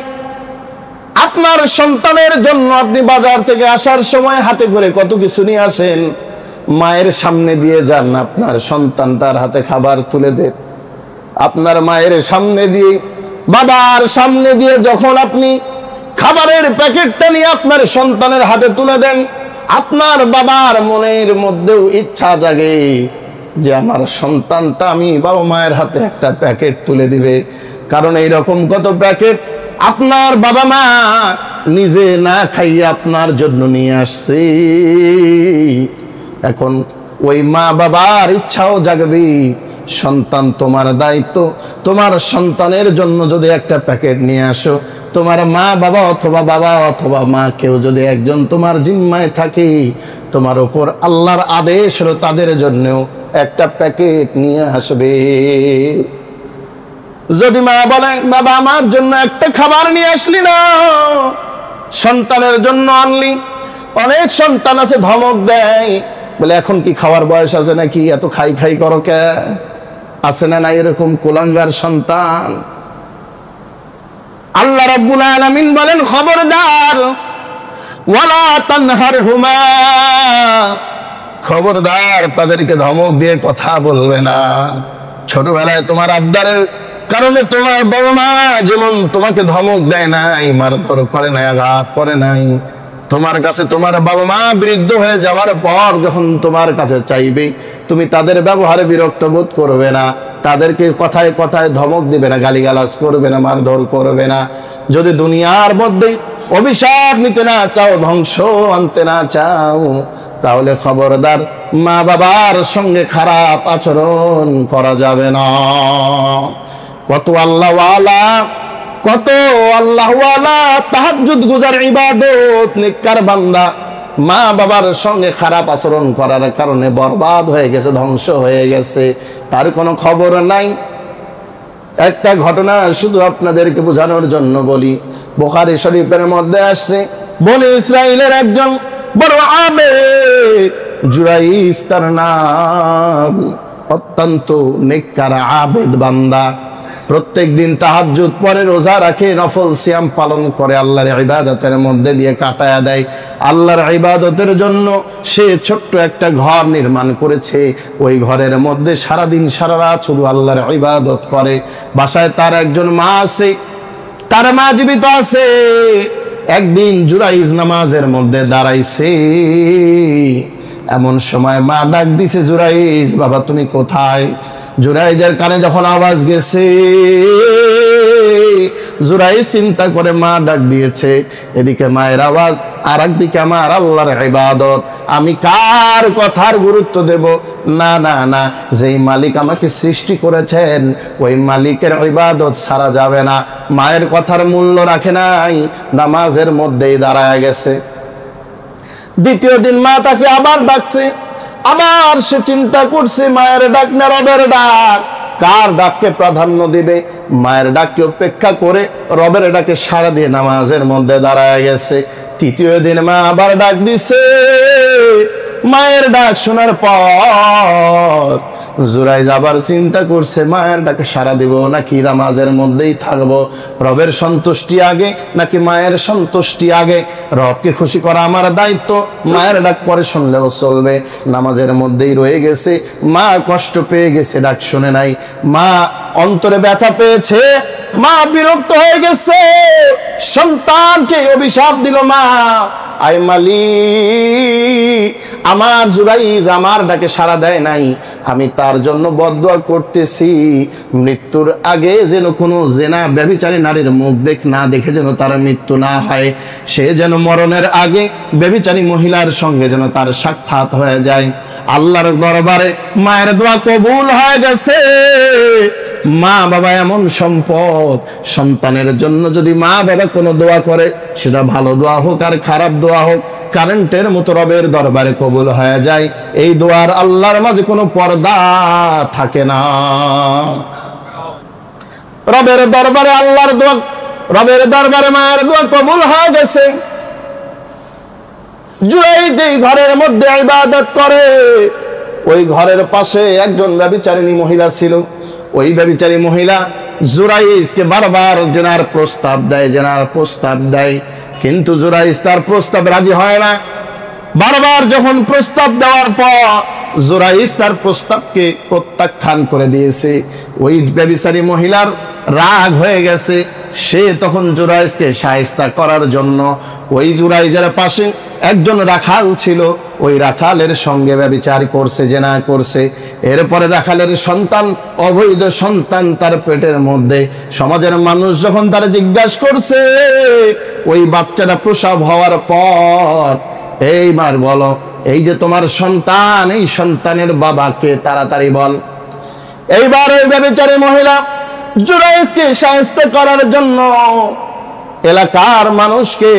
[SPEAKER 1] আপনার সন্তানের জন্য আপনি বাজার থেকে আসার সময় হাতে করে কত কিছু নিয়ে আসেন, মায়ের সামনে দিয়ে যান, আপনার সন্তানটার হাতে খাবার তুলে দেন। আপনার মায়ের সামনে দিয়ে, বাবার সামনে দিয়ে যখন আপনি খাবারের প্যাকেটটা নিয়ে আপনার সন্তানের হাতে তুলে দেন, আপনার বাবার মনের মধ্যেও ইচ্ছা জাগে যে আমার সন্তানটা আমি বাবা মায়ের হাতে একটা প্যাকেট তুলে দিবে। কারণ এইরকম কত প্যাকেট আপনার বাবা মা নিজে না খাইয়ে আপনার জন্য নিয়ে আসছে। এখন ওই মা বাবার ইচ্ছাও জাগবে, সন্তান তোমার দায়িত্ব, তোমার সন্তানের জন্য যদি একটা প্যাকেট নিয়ে আসো, তোমার মা বাবা অথবা মা কেউ যদি একজন তোমার জিম্মায় থাকে, তোমার উপর আল্লাহর আদেশ হলো তাদের জন্যও একটা প্যাকেট নিয়ে আসবে। যদি মা বলে বাবা আমার জন্য একটা খাবার নিয়ে আসলি না, সন্তানের জন্য আনলি, অনেক সন্তান আছে ধমক দেয়, বলে এখন কি খাওয়ার বয়স আছে নাকি, এত খাই খাই করো কে? আছে না নাই এরকম কুলাঙ্গার সন্তান? আল্লাহ রাব্বুল আলামিন বলেন খবরদার, ওয়ালা তানহারহুমা, খবরদার তাদেরকে ধমক দিয়ে কথা বলবে না। ছোটবেলায় তোমার আবদারের কারণে তোমার বাবা মা যেমন তোমাকে ধমক দেয় নাই, মারধর করে নাই, আঘাত করে নাই, তোমার কাছে তোমার বাবা মা বৃদ্ধ হয়ে যাওয়ার পর যখন তোমার কাছে চাইবে, তুমি তাদের ব্যবহারে বিরক্ত বোধ করবে না, তাদেরকে কথায় কথায় ধমক দিবে না, গালিগালাজ করবে না, মারধর করবে না। যদি দুনিয়ার মধ্যে অভিশাপ নিতে না চাও, ধ্বংস আনতে না চাও, তাহলে খবরদার মা বাবার সঙ্গে খারাপ আচরণ করা যাবে না। কত আল্লাহওয়ালা, কত আল্লাহওয়ালা তাহাজ্জুদ গুজার ইবাদত নেককার বান্দা মা বাবার সঙ্গে খারাপ আচরণ করার কারণে বরবাদ হয়ে গেছে, ধ্বংস হয়ে গেছে, তার কোনো খবর নাই। একটা ঘটনা শুধু আপনাদেরকে বোঝানোর জন্য বলি, বুখারী শরীফের মধ্যে আসছে, বনি ইসরাইলের একজন বড় আবেদ, জুরাইস তার নাম, অত্যন্ত নেককার আবেদ বান্দা, প্রত্যেক দিন তাহাজ্জুদ পড়ে, রোজা রাখে, নফল সিয়াম পালন করে, আল্লাহর ইবাদতের মধ্যে দিয়ে কাটায়া দেয়। আল্লাহর ইবাদতের জন্য সে ছোট্ট একটা ঘর নির্মাণ করেছে, ওই ঘরের মধ্যে সারাদিন সারা রাত শুধু আল্লাহর ইবাদত করে। বাসায় তার একজন মা আছে, তার মা জীবিত আছে। একদিন জুরাইজ নামাজের মধ্যে দাঁড়াইছে, এমন সময় মা ডাক দিছে, জুরাইজ বাবা তুমি কোথায়? জুরাইজের কানে যখন আওয়াজ গেছে, জুরাইজ চিন্তা করে মা ডাক দিয়েছে, এদিকে মায়ের আওয়াজ আর একদিকে আমার আল্লাহর ইবাদত, আমি কার কথার গুরুত্ব দেব? না না না, যেই মালিক আমাকে সৃষ্টি করেছেন ওই মালিকের ইবাদত ছাড়া যাবে না। মায়ের কথার মূল্য রাখে নাই, নামাজের মধ্যেই দাঁড়ায় গেছে। দ্বিতীয় দিন মা তাকে আবার ডাকছে, আবার সে চিন্তা করছে মায়ের ডাক না রবের ডাক, কার ডাককে প্রাধান্য দিবে? মায়ের ডাককে উপেক্ষা করে রবের ডাকে সাড়া দিয়ে নামাজের মধ্যে দাঁড়ায় গেছে। তৃতীয় দিন মা আবার ডাক দিছে। মায়ের ডাক শোনার পর জুরাইজ আবার চিন্তা করছে, মায়ের ডাকে সাড়া দিব নাকি নামাজের মধ্যেই থাকবো? রবের সন্তুষ্টি আগে নাকি মায়ের সন্তুষ্টি আগে? রবকে খুশি করা আমার দায়িত্ব, মায়ের ডাক পরে শুনলেও চলবে। নামাজের মধ্যেই রয়ে গেছে। মা কষ্ট পেয়ে গেছে, ডাক শুনে নাই। মা অন্তরে ব্যথা পেয়েছে, মা বিরক্ত হয়ে গেছে। সন্তানকে অভিশাপ দিল মা, আয় মালিক, আমার জুরাইজ আমার ডাকে সাড়া দেয় নাই, আমি তার জন্য বদদুয়া করতেছি, মৃত্যুর আগে যেন কোনো জেনা ব্যভিচারী নারীর মুখ না দেখে যেন তার মৃত্যু না হয়। সে যেন মরণের আগে ব্যভিচারী মহিলার সঙ্গে যেন তার সাক্ষাৎ হয়ে যায়। আল্লাহর দরবারে মায়ের দোয়া কবুল হয়ে গেছে। মা বাবা এমন সম্পদ, সন্তানের জন্য যদি মা বাবা কোনো দোয়া করে, সেটা ভালো দোয়া হোক আর খারাপ দোয়া হোক, কারেন্টের মতো রবের দরবারে কবুল হয়ে যায়। এই দোয়ার আল্লাহর মাঝে কোনো পর্দা থাকে না। রবের দরবারে আল্লাহর দোয়া, রবের দরবারে মায়ের দোয়া কবুল হয়ে গেছে। জুরাইজ যেই ঘরের মধ্যে ইবাদত করে, ওই ঘরের পাশে একজন ব্যভিচারিণী মহিলা ছিল। ওই ব্যভিচারী মহিলা জুরাইজকে বারবার জেনার প্রস্তাব দেয়, জেনার প্রস্তাব দেয়, কিন্তু জুরাইজ তার প্রস্তাব রাজি হয় না। বারবার যখন প্রস্তাব দেওয়ার পর জুরাইজ তার প্রস্তাবকে প্রত্যাখ্যান করে দিয়েছে। ওই ব্যভিচারী মহিলার রাগ হয়ে গেছে। সে তখন জুরাইজকে শায়েস্তা করার জন্য ওই জুরাইজের পাশে একজন রাখাল ছিল, ওই রাখালের সঙ্গে ব্যভিচার করছে, জেনা করছে। এরপরে রাখালের সন্তান, অবৈধ সন্তান তার পেটের মধ্যে। সমাজের মানুষ যখন তারা জিজ্ঞাসা করছে, ওই বাচ্চাটা প্রসব হওয়ার পর, এই মার বলো, এই যে তোমার সন্তান, এই সন্তানের বাবাকে তাড়াতাড়ি বল। এইবার ওই ব্যভিচারী মহিলা জুরাইজকে শায়েস্তা করার জন্য এলাকার মানুষকে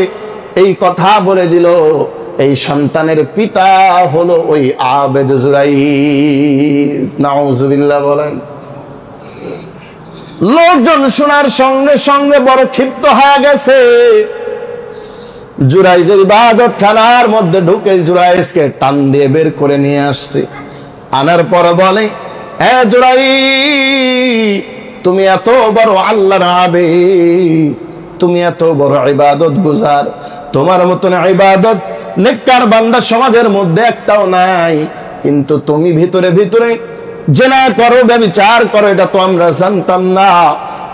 [SPEAKER 1] এই কথা বলে দিল, এই সন্তানের পিতা হলো ওই আবেদ জুরাইজ। নাউজুবিল্লাহ বলেন। লোকজন শোনার সঙ্গে সঙ্গে বড় ক্ষিপ্ত হয়ে গেছে। জুরাইজের ইবাদত খানার মধ্যে ঢুকে জুরাইজকে টান দিয়ে বের করে নিয়ে আসছে। আনার পর বলে, এ জুরাইজ, তুমি এত বড় আল্লাহর আবেদ, তুমি এত বড় ইবাদত গুজার, তোমার মতন ইবাদত নেককার বান্দা সমাজের মধ্যে একটাও নাই, কিন্তু তুমি ভিতরে ভিতরে জেনা করো, ব্যভিচার করো, এটা তো আমরা জানতাম না।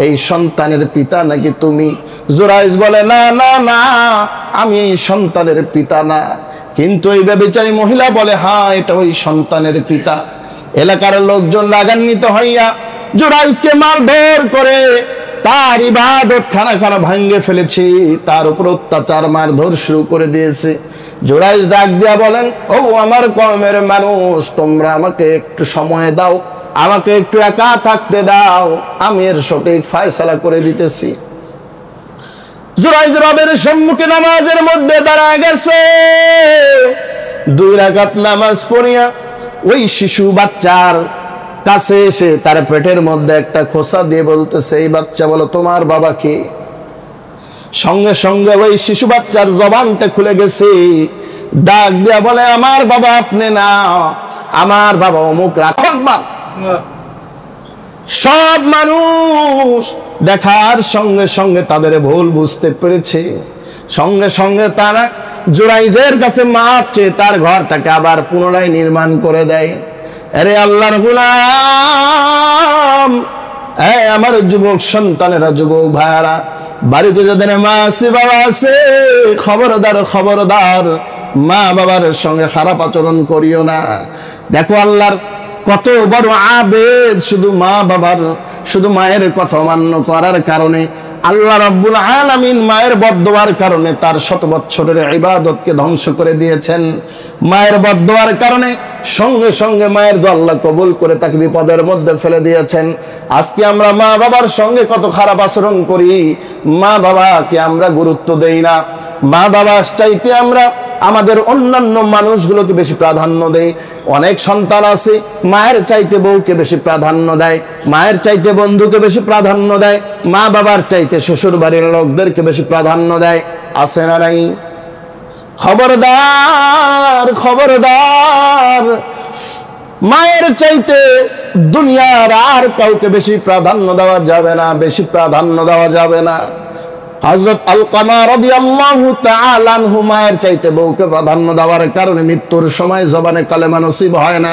[SPEAKER 1] এই সন্তানের পিতা নাকি তুমি? জুরাইজ বলে, না না না, আমি এই সন্তানের পিতা না। কিন্তু এই ব্যভিচারী মহিলা বলে, হ্যাঁ, এটা ওই সন্তানের পিতা। এলাকার লোকজন রাগান্বিত হইয়া জুরাইজকে মারধর করে তার ইবাদত খানা ভাঙ্গে ফেলেছে, তার উপর অত্যাচার মারধর শুরু করে দিয়েছে। জুরাইজ ডাক দিয়া বলেন, ও আমার কওমের মানুষ, তোমরা আমাকে একটু সময় দাও, আমাকে একটু একা থাকতে দাও, আমি এর সঠিক ফয়সালা করে দিতেছি। জুরাইজ রবের সম্মুখে নামাজের মধ্যে দাঁড়ায় গেছে। 2 রাকাত নামাজ পড়িয়া ওই শিশু বাচ্চার কাছে এসে তার পেটের মধ্যে একটা খোসা দিয়ে বলতেছে, এই বাচ্চা বলো, তোমার বাবা কে? সঙ্গে সঙ্গে ওই শিশু বাচ্চার জবানটা খুলে গেছে। ডাক দিয়া বলে, আমার বাবা আপনি না, আমার বাবা অমুক রাখাল। সব মানুষ দেখার সঙ্গে সঙ্গে তাদের ভুল বুঝতে পেরেছে। সঙ্গে সঙ্গে তারা জুরাইজের কাছে মাপ চেয়ে তার ঘরটাকে আবার পুনরায় নির্মাণ করে দেয়। আরে আল্লাহর গোলাম, আমার যুবক সন্তানেরা, যুবক ভাইয়ারা, বাড়িতে যাদের মা আছে, বাবা আছে, খবরদার খবরদার, মা বাবার সঙ্গে খারাপ আচরণ করিও না। দেখো আল্লাহর কত বড় আবেদ, শুধু মা বাবার, শুধু মায়ের কথা অমান্য করার কারণে আল্লাহ রাব্বুল আলামিন মায়ের বদদোয়ার কারণে তার 100 বছরের ইবাদতকে ধ্বংস করে দিয়েছেন। মায়ের বদদোয়ার কারণে সঙ্গে সঙ্গে মায়ের দোয়া আল্লাহ কবুল করে তাকে বিপদের মধ্যে ফেলে দিয়েছেন। আজকে আমরা মা বাবার সঙ্গে কত খারাপ আচরণ করি, মা বাবাকে আমরা গুরুত্ব দেই না, মা বাবার চাইতে আমরা আমাদের অন্যান্য মানুষগুলোকে বেশি প্রাধান্য দেয়। অনেক সন্তান আছে মায়ের চাইতে বউকে বেশি প্রাধান্য দেয়, মায়ের চাইতে বন্ধুকে বেশি প্রাধান্য দেয়, মা বাবার চাইতে শ্বশুর বাড়ির লোকদেরকে বেশি প্রাধান্য দেয়। আছে না নাই? খবরদার খবরদার, মায়ের চাইতে দুনিয়ার আর কাউকে বেশি প্রাধান্য দেওয়া যাবে না, বেশি প্রাধান্য দেওয়া যাবে না। হযরত আলকামা রাদিয়াল্লাহু তাআলা আনহু মায়ের চাইতে বউকে প্রাধান্য দেওয়ার কারণে মৃত্যুর সময় জবানে কালেমা নসিব হয় না।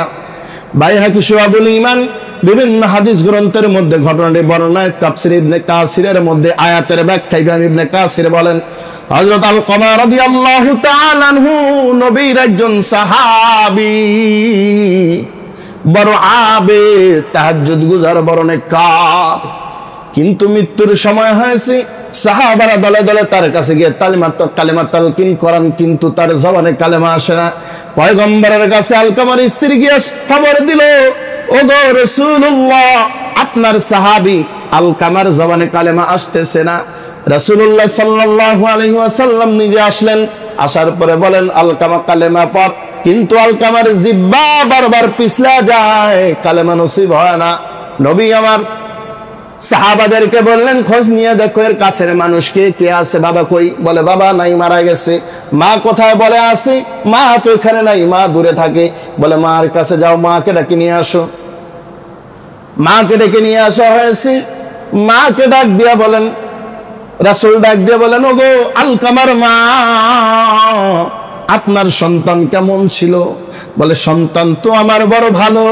[SPEAKER 1] বাইহাকী শুআবুল ঈমান বিভিন্ন হাদিস গ্রন্থের মধ্যে ঘটনাটি বর্ণনা, তাফসীর ইবনে কাসিরের মধ্যে আয়াতের ব্যাখ্যা ইমাম ইবনে কাসির বলেন, হযরত আলকামা রাদিয়াল্লাহু তাআলা আনহু নবীর একজন সাহাবী, বড় আবেদ, তাহাজ্জুদ গুজার, বড় নেককার। কিন্তু মৃত্যুর সময় হয়েছে, সাহাবারা দলে দলে তার কাছে গিয়ে কালেমা তালকিন করান, কিন্তু তার জবানে কালেমা আসে না। পয়গম্বরের কাছে আলকামার স্ত্রী গিয়ে খবর দিল, ওগো রাসূলুল্লাহ, আপনার সাহাবী আলকামার জবানে কালেমা আসতেছে না। রাসূলুল্লাহ সাল্লাল্লাহু আলাইহি ওয়াসাল্লাম নিজে আসলেন, আসার পরে বলেন, আলকামা কালেমা পড়। কিন্তু আলকামার জিহ্বা বারবার পিছলা যায়, কালেমা নসিব হয় না। নবী আমার সাহাবাদেরকে বললেন, খোঁজ নিয়ে দেখো এর কাছের মানুষকে কে আছে, বাবা কই? বলে বাবা নাই, মারা গেছে। মা কোথায়? বলে আছে। মা তো এখানে নাই, মা দূরে থাকে। বলে মার কাছে যাও, মাকে ডেকে নিয়ে আসো। মাকে ডেকে নিয়ে আসা হয়েছে। মাকে ডাক দিয়া বলেন, রাসূল ডাক দিয়ে বলেন, ওগো আলকামার মা, আপনার সন্তান কেমন ছিল? বলে সন্তান তো আমার বড় ভালো,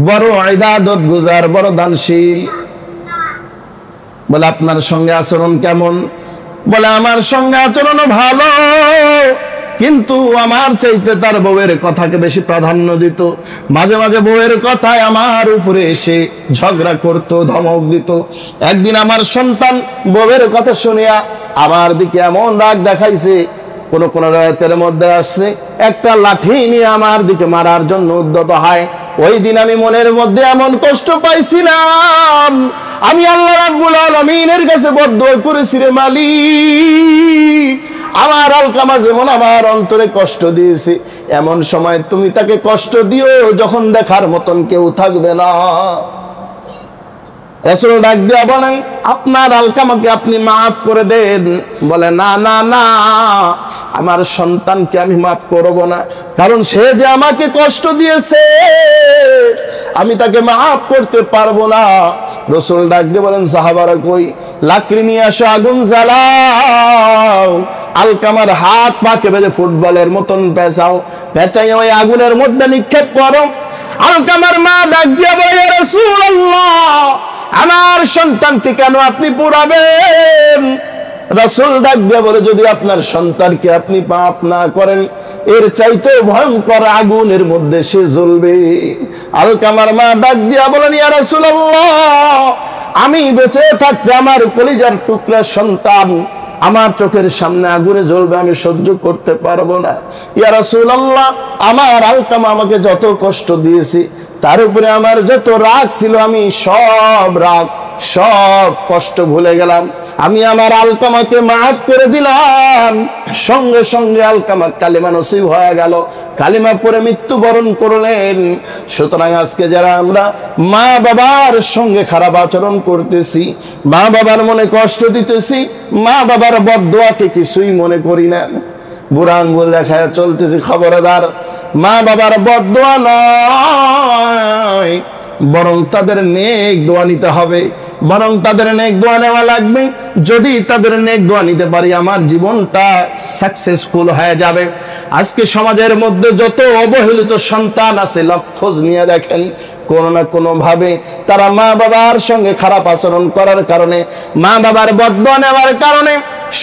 [SPEAKER 1] বড় ইবাদত গুজার, বড় দানশীল। বলে আপনার সঙ্গে আচরণ কেমন? বলে আমার সঙ্গে আচরণ ভালো, কিন্তু আমার চাইতে তার বউয়ের কথাকে বেশি প্রাধান্য দিত। মাঝে মাঝে বউয়ের কথায় আমার উপরে এসে ঝগড়া করত, ধমক দিত। একদিন আমার সন্তান বউয়ের কথা শুনিয়া আমার দিকে এমন রাগ দেখাইছে, কোন কোন রাতের মধ্যে আসছে একটা লাঠি নিয়ে আমার দিকে মারার জন্য উদ্যত হয়। ওই দিন আমি মনের মধ্যে এমন কষ্ট পাইছিলাম, আমি আল্লাহ রাব্বুল আলামিনের কাছে বদদুয়া করেছি, রে মালিক, আমার আলকামা যেমন আমার অন্তরে কষ্ট দিয়েছে, এমন সময় তুমি তাকে কষ্ট দিও যখন দেখার মতন কেউ থাকবে না। রাসূল ডাক দিয়া বলেন, আপনার আলকামাকে আপনি মাফ করে দেন। বলে না না না, আমার সন্তানকে আমি মাফ করব না, কারণ সে যে আমাকে কষ্ট দিয়েছে, আমি তাকে মাফ করতে পারবো না। রাসূল ডাক দিয়ে বলেন, সাহাবারা কই? লাকড়ি নিয়ে আসো, আগুন জ্বালাও, আলকামার হাত পাকে বেঁধে ফুটবলের মতন পেঁচাও, পেঁচাই ওই আগুনের মধ্যে নিক্ষেপ করো। আলকামার মা ডাক দিয়ে বলে, ইয়া রাসূলুল্লাহ, আমার সন্তানকে কেন আপনি পোড়াবেন? রাসূল ডাক দিয়ে বলে, যদি আপনার সন্তানকে আপনি পাপ না করেন, এর চাইতে ভয়ঙ্কর আগুনের মধ্যে সে জ্বলবে। আলকামার মা ডাক দিয়া বলেন, ইয়া রাসূলুল্লাহ, আমি বেঁচে থাকতে আমার কলিজার টুকরা সন্তান আমার চোখের সামনে আগুনে জ্বলবে, আমি সহ্য করতে পারবো না। ইয়া রাসূলুল্লাহ, আমার আলকামা আমাকে যত কষ্ট দিয়েছে, তার উপরে আমার যত রাগ ছিল, আমি সব রাগ, সব কষ্ট ভুলে গেলাম। আমি আমার আলকামাকে মাফ করে দিলাম। সঙ্গে সঙ্গে আলকামা কালিমা নসিব হয়ে গেল, কালিমা পড়ে মৃত্যুবরণ করলেন। সুতরাং আজকে যারা আমরা মা বাবার সঙ্গে খারাপ আচরণ করতেছি, মা বাবার মনে কষ্ট দিতেছি, মা বাবার বদদোয়াকে কিছুই মনে করি না, বুড়া আঙ্গুল দেখায় চলতেছি, খবরদার, মা বাবার বদদোয়া নয়, বরং তাদের নেক দোয়া নিতে হবে, বরং তাদের নেক দোয়া নেওয়া লাগবে। যদি তাদের নেক দোয়া নিতে পারি, আমার জীবনটা সাকসেসফুল হয়ে যাবে। আজকে সমাজের মধ্যে যত অবহেলিত সন্তান আছে, খোঁজ নিয়ে দেখেন, কোনো না কোনো ভাবে তারা মা বাবার সঙ্গে খারাপ আচরণ করার কারণে, মা বাবার বদদোয়া নেওয়ার কারণে,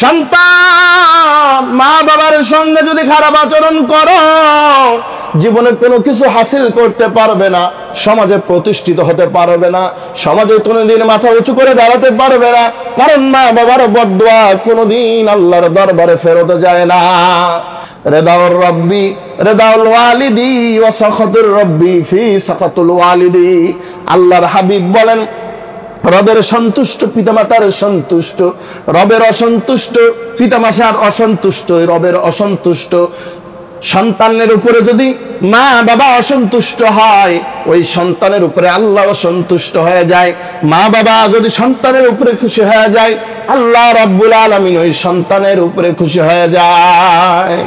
[SPEAKER 1] সন্তান মা বাবার সঙ্গে যদি খারাপ আচরণ করো, জীবনে কোনো কিছু হাসিল করতে পারবে না, সমাজে প্রতিষ্ঠিত হতে পারবে না, সমাজে কোনোদিন মাথা উঁচু করে দাঁড়াতে পারবে না, কারণ মা বাবার বদদোয়া কোনোদিন আল্লাহর দরবারে ফেরত যায় না। রিদাউর রব্বি রিদাউল ওয়ালিদি ওয়া সাখাতুর রব্বি ফি সাখাতুল ওয়ালিদি। আল্লাহর হাবিব বলেন, রবের সন্তুষ্ট পিতামাতার সন্তুষ্ট, রবের অসন্তুষ্ট পিতামাতার অসন্তুষ্ট, রবের অসন্তুষ্ট সন্তানের উপরে যদি মা বাবা অসন্তুষ্ট হয়, ওই সন্তানের উপরে আল্লাহ অসন্তুষ্ট হয়ে যায়। মা বাবা যদি সন্তানের উপরে খুশি হয়ে যায়, আল্লাহ রাব্বুল আলামিন ওই সন্তানের উপরে খুশি হয়ে যায়।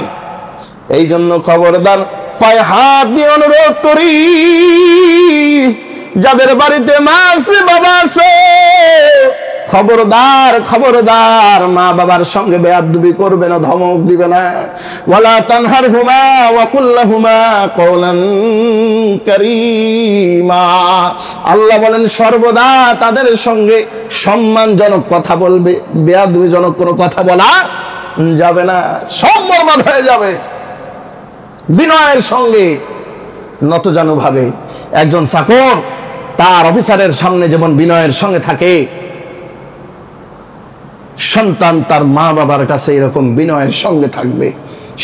[SPEAKER 1] এই জন্য খবরদার, পায়ে হাত দিয়ে অনুরোধ করি, যাদের বাড়িতে মা আছে বাবা আছে, খবরদার খবরদার, মা বাবার সঙ্গে বেয়াদবি করবে না, ধমক দিবে না। ওয়ালা তানহারহুমা ওয়া কুল লাহুমা কওলান কারীমা। আল্লাহ বলেন সর্বদা তাদের সঙ্গে সম্মানজনক কথা বলবে, বেয়াদবিজনক কোনো কথা বলা যাবে না, সব বরবাদ হয়ে যাবে। বিনয়ের সঙ্গে নতজানু ভাবে একজন চাকর তার অফিসারের সামনে যেমন বিনয়ের সঙ্গে থাকে, সন্তান তার মা বাবার কাছে এরকম বিনয়ের সঙ্গে থাকবে,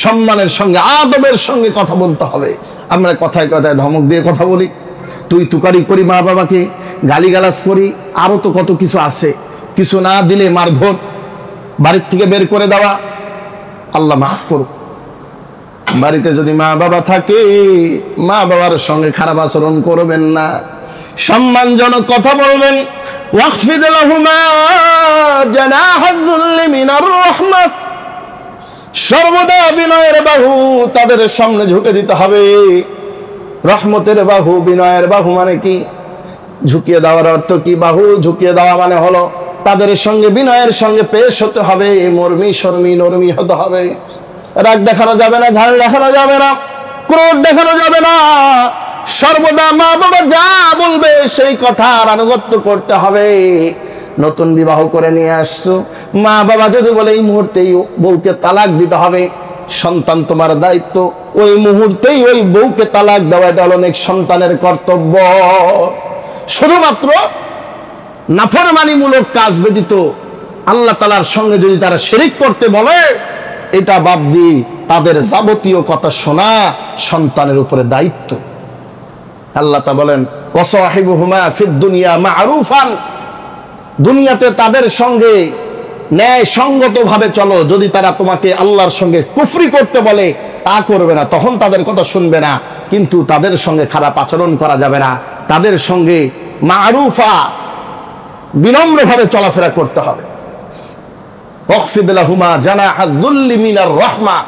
[SPEAKER 1] সম্মানের সঙ্গে আদবের সঙ্গে কথা বলতে হবে। আমরা কথায় কথায় ধমক দিয়ে কথা বলি, তুই তুকারি করি, মা বাবাকে গালিগালাজ করি, আরো তো কত কিছু আছে। কিছু না দিলে মারধর, বাড়ির থেকে বের করে দেওয়া। আল্লাহ মাফ করুক। বাড়িতে যদি মা বাবা থাকে, মা বাবার সঙ্গে খারাপ আচরণ করবেন না, সম্মানজনক কথা বলবেন। ওয়াখফিদ লাহুমা জানাহাদ যুল্লি মিনার রাহমাহ। সর্বদা বিনয়ের বাহু তাদের সামনে ঝুঁকে দিতে হবে। রহমতের বাহু, বিনয়ের বাহু মানে কি? ঝুঁকিয়ে দেওয়ার অর্থ কি? বাহু ঝুঁকিয়ে দেওয়া মানে হলো তাদের সঙ্গে বিনয়ের সঙ্গে পেশ হতে হবে, মর্মি শর্মি নরমি হতে হবে। রাগ দেখানো যাবে না, ঝাল দেখানো যাবে না, ক্রোধ দেখানো যাবে না। সর্বদা মা বাবা যা বলবে সেই কথার আনুগত্য করতে হবে। নতুন বিবাহ করে নিয়ে আসছো, মা বাবা যদি বলে এই মুহূর্তেই বউকে তালাক দিতে হবে, সন্তান তোমার দায়িত্ব ওই মুহূর্তেই ওই বউকে তালাক দেওয়া, এটা হলো অনেক সন্তানের কর্তব্য। শুধুমাত্র নাফরমানিমূলক কাজ ব্যতীত আল্লাহ তাআলার সঙ্গে যদি তারা শিরিক করতে বলে, এটা বাদ দিয়ে তাদের যাবতীয় কথা শোনা সন্তানের উপরে দায়িত্ব। আল্লাহ তা বলেন ওয়াসাহিবুহুমা ফিদ দুনিয়া মা'রুফান। দুনিয়াতে তাদের সঙ্গে ন্যায় সঙ্গত ভাবে চলো। যদি তারা তোমাকে আল্লাহর সঙ্গে কুফরি করতে বলে, তা করবে না, তখন তাদের কথা শুনবে না। কিন্তু তাদের সঙ্গে খারাপ আচরণ করা যাবে না, তাদের সঙ্গে মা'রুফা বিনম্রভাবে চলাফেরা করতে হবে। ওয়াখফিদ লাহুমা জানাহাদ যুল্লি মিনার রাহমাহ।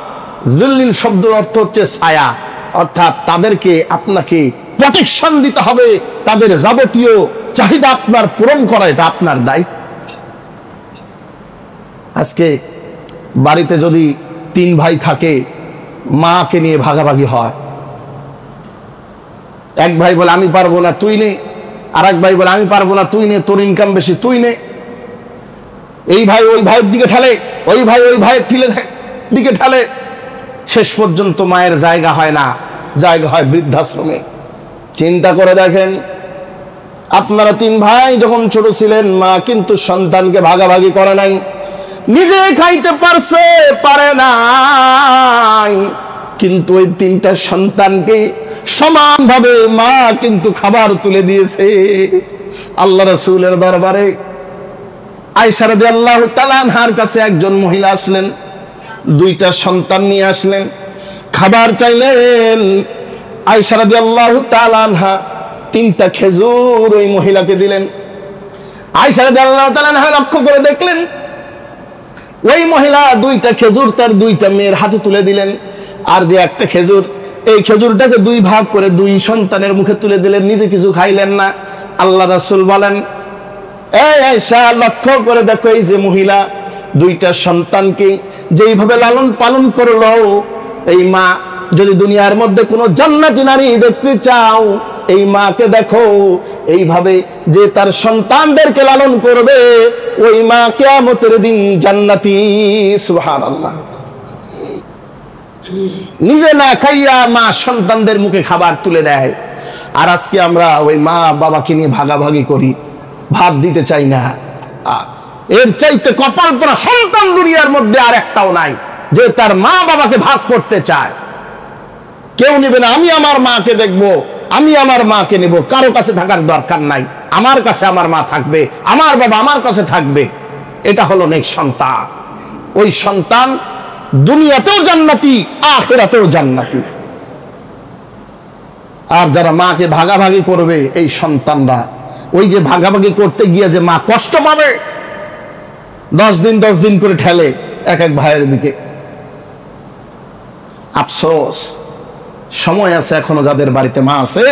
[SPEAKER 1] যুল্লিন শব্দের অর্থ হচ্ছে ছায়া, অর্থাৎ তাদেরকে আপনাকে প্রোটেকশন দিতে হবে, তাদের যাবতীয় চাহিদা আপনার পূরণ করা, এটা আপনার দায়িত্ব। আজকে বাড়িতে যদি 3 ভাই থাকে, মাকে নিয়ে ভাগাভাগি হয়। এক ভাই বলে আমি পারবো না, তুই নে। আর এক ভাই বলে আমি পারবো না, তুই নে, তোর ইনকাম বেশি, তুই নে। এই ভাই ওই ভাইয়ের দিকে ঠেলে, ওই ভাই ওই ভাইয়ের দিকে ঠেলে। শেষ পর্যন্ত মায়ের জায়গা হয় না, জায়গা হয় বৃদ্ধাশ্রমে। চিন্তা করে দেখেন, আপনারা 3 ভাই যখন ছোট ছিলেন, মা কিন্তু সন্তানকে ভাগাভাগি করে নাই, নিজে খাইতে পারছে, পারে নাই, কিন্তু ওই 3টা সন্তানকে সমানভাবে মা কিন্তু খাবার তুলে দিয়েছে। আল্লাহ রাসূলের দরবারে আয়েশা রাদিয়াল্লাহু তাআলা আনহার কাছে একজন মহিলা আসলেন, 2টা সন্তান নিয়ে আসলেন, খাবার চাইলেন। আয়েশা রাদিয়াল্লাহু তাআলা আনহা 3টা খেজুর ওই মহিলাকে দিলেন। আয়েশা রাদিয়াল্লাহু তাআলা আনহা লক্ষ্য করে দেখলেন ওই মহিলা 2টা খেজুর তার 2টা মেয়ের হাতে তুলে দিলেন, আর যে একটা খেজুর, এই খেজুরটাকে 2 ভাগ করে 2 সন্তানের মুখে তুলে দিলেন, নিজে কিছু খাইলেন না। আল্লাহ রাসূল বলেন, এই আয়েশা লক্ষ্য করে দেখো, এই যে মহিলা 2টা সন্তানকে যেইভাবে লালন পালন করলো, এই মা যদি দুনিয়ার মধ্যে কোনো জান্নাতি নারী দেখতে চাও, এই মাকে দেখো এইভাবে যে তার সন্তানদেরকে লালন করবে, ওই মা কিয়ামতের দিন জান্নাতি। সুবহানাল্লাহ। নিজে না খাইয়া মা সন্তানদের মুখে খাবার তুলে দেয়। আর আজকে আমরা ওই মা বাবাকে নিয়ে ভাগাভাগি করি, ভাত দিতে চাই না। এর চাইতে কপাল পোড়া সন্তান দুনিয়ার মধ্যে আর একটাও নাই যে তার মা বাবাকে ভাগ করতে চায়। কেউ নেবে না, আমি আমার মাকে দেখবো, আমি আমার মাকে নেব, কারো কাছে থাকার দরকার নাই, আমার কাছে আমার মা থাকবে, আমার বাবা আমার কাছে থাকবে। এটা হলো নেক সন্তান। ওই সন্তান দুনিয়াতেও জান্নাতি, আখিরাতেও জান্নাতি। আর যারা মাকে ভাগাভাগি করবে, এই সন্তানরা ওই যে ভাগাভাগি করতে গিয়ে যে মা কষ্ট পাবে, 10 দিন করে ঠেলে এক এক ভাইয়ের দিকে। আফসোস, সময় আছে এখনো যাদের বাড়িতে মা আছে,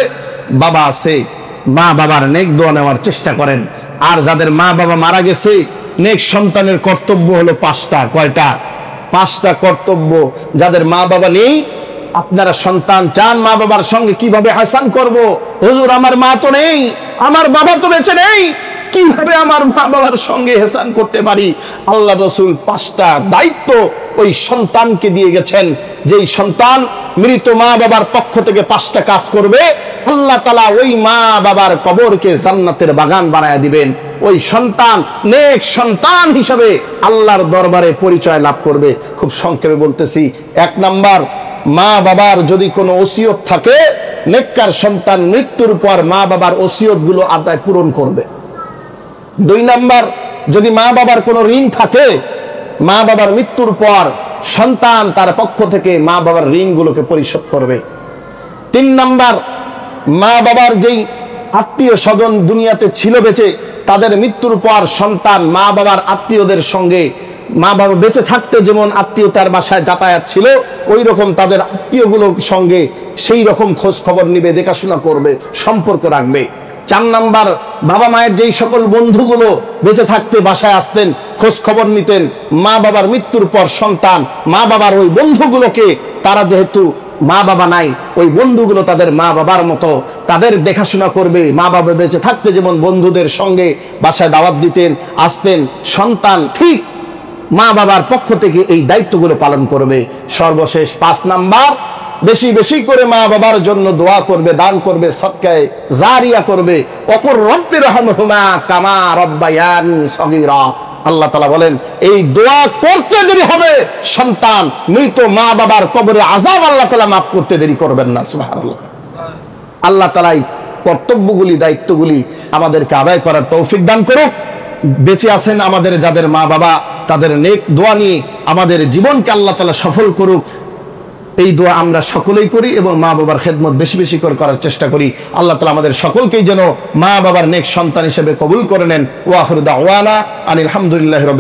[SPEAKER 1] বাবা আছে, মা বাবার নেক দোয়া নেওয়ার চেষ্টা করেন। আর যাদের মা বাবা মারা গেছে, নেক সন্তানের কর্তব্য হলো 5টা। কয়টা? 5টা কর্তব্য। যাদের মা বাবা নেই, আপনারা সন্তান চান মা বাবার সঙ্গে কিভাবে হাসান করব, হুজুর আমার মা তো নেই, আমার বাবা তো বেঁচে নেই, কিভাবে আমার মা বাবার সঙ্গে হেসান করতে পারি? আল্লাহ রাসূল 5টা দায়িত্ব ওই সন্তানকে দিয়ে গেছেন। যেই সন্তান মৃত মা বাবার পক্ষ থেকে 5টা কাজ করবে, আল্লাহ তাআলা ওই মা বাবার কবরকে জান্নাতের বাগান বানায় দিবেন। ওই সন্তান নেক সন্তান হিসাবে আল্লাহর দরবারে পরিচয় লাভ করবে। খুব সংক্ষেপে বলতেছি, 1 নাম্বার, মা বাবার যদি কোনো ওসিয়ত থাকে, নেককার সন্তান মৃত্যুর পর মা বাবার ওসিয়ত গুলো আদায় পূরণ করবে। 2 নাম্বার, যদি মা বাবার কোনো ঋণ থাকে, মা বাবার মৃত্যুর পর সন্তান তার পক্ষ থেকে মা বাবার ঋণগুলোকে পরিশোধ করবে। 3 নাম্বার, মা বাবার যেই আত্মীয় স্বজন দুনিয়াতে ছিল বেঁচে, তাদের মৃত্যুর পর সন্তান মা বাবার আত্মীয়দের সঙ্গে, মা বাবা বেঁচে থাকতে যেমন আত্মীয়তার বাসায় যাতায়াত ছিল, ওই রকম তাদের আত্মীয়গুলোর সঙ্গে সেই রকম খোঁজ খবর নিবে, দেখাশোনা করবে, সম্পর্ক রাখবে। 4 নাম্বার, বাবা মায়ের যেই সকল বন্ধুগুলো বেঁচে থাকতে বাসায় আসতেন, খোঁজ খবর নিতেন, মা বাবার মৃত্যুর পর সন্তান মা বাবার ওই বন্ধুগুলোকে, তারা যেহেতু মা বাবা নাই, ওই বন্ধুগুলো তাদের মা বাবার মতো, তাদের দেখাশোনা করবে। মা বাবা বেঁচে থাকতে যেমন বন্ধুদের সঙ্গে বাসায় দাওয়াত দিতেন, আসতেন, সন্তান ঠিক মা বাবার পক্ষ থেকে এই দায়িত্বগুলো পালন করবে। সর্বশেষ 5 নাম্বার, বেশি বেশি করে মা বাবার জন্য দোয়া করবে, দান করবে, সদকায়ে জারিয়া করবে। অকুর রব্বির রহমহুমা কামা রব্বায়ানি সগীরা। আল্লাহ তাআলা বলেন, এই দোয়া করতে দেরি হবে, সন্তান মৃত মা বাবার কবরে আযাব আল্লাহ তাআলা মাফ করতে দেরি করবেন না। সুবহানাল্লাহ। আল্লাহ তাআলা এই কর্তব্যগুলি, দায়িত্বগুলি আমাদেরকে আদায় করার তৌফিক দান করুক। বেঁচে আছেন আমাদের যাদের মা বাবা, তাদের নেক দোয়া নিয়ে আমাদের জীবনকে আল্লাহ তাআলা সফল করুক, এই দোয়া আমরা সকলেই করি এবং মা বাবার খেদমত বেশি বেশি করে করার চেষ্টা করি। আল্লাহ তাআলা আমাদের সকলকেই যেন মা বাবার নেক সন্তান হিসেবে কবুল করে নেন। ওয়া আখিরু দাওয়ানা আনিল হামদুলিল্লাহি রাব্বিল